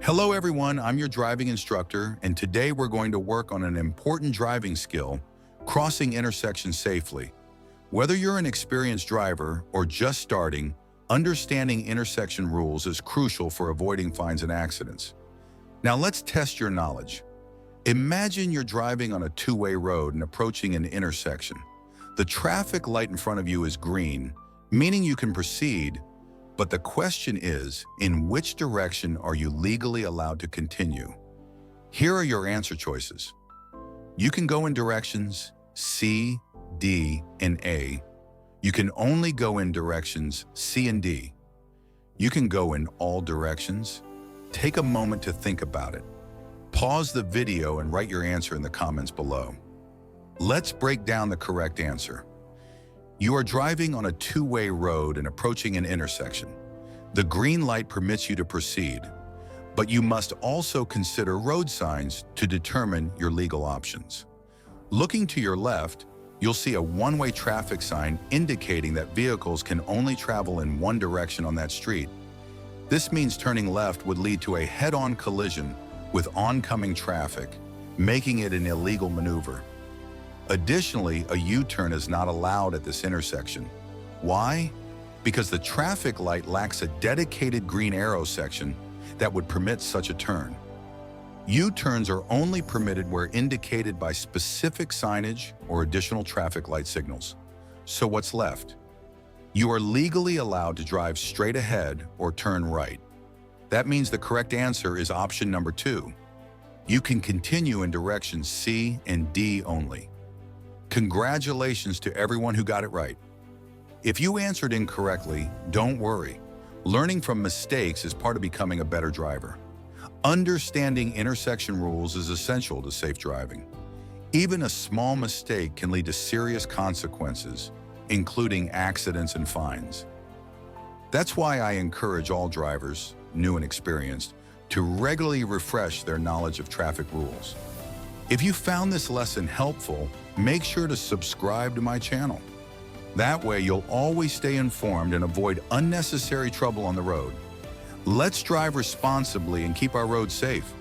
Hello everyone, I'm your driving instructor, and today we're going to work on an important driving skill, crossing intersections safely. Whether you're an experienced driver or just starting, understanding intersection rules is crucial for avoiding fines and accidents. Now let's test your knowledge. Imagine you're driving on a two-way road and approaching an intersection. The traffic light in front of you is green, meaning you can proceed. But the question is, in which direction are you legally allowed to continue? Here are your answer choices. You can go in directions C, D, and A. You can only go in directions C and D. You can go in all directions. Take a moment to think about it. Pause the video and write your answer in the comments below. Let's break down the correct answer. You are driving on a two-way road and approaching an intersection. The green light permits you to proceed, but you must also consider road signs to determine your legal options. Looking to your left, you'll see a one-way traffic sign indicating that vehicles can only travel in one direction on that street. This means turning left would lead to a head-on collision with oncoming traffic, making it an illegal maneuver. Additionally, a U-turn is not allowed at this intersection. Why? Because the traffic light lacks a dedicated green arrow section that would permit such a turn. U-turns are only permitted where indicated by specific signage or additional traffic light signals. So what's left? You are legally allowed to drive straight ahead or turn right. That means the correct answer is option number 2. You can continue in directions C and D only. Congratulations to everyone who got it right. If you answered incorrectly, don't worry. Learning from mistakes is part of becoming a better driver. Understanding intersection rules is essential to safe driving. Even a small mistake can lead to serious consequences, including accidents and fines. That's why I encourage all drivers, new and experienced, to regularly refresh their knowledge of traffic rules. If you found this lesson helpful, make sure to subscribe to my channel. That way you'll always stay informed and avoid unnecessary trouble on the road. Let's drive responsibly and keep our roads safe.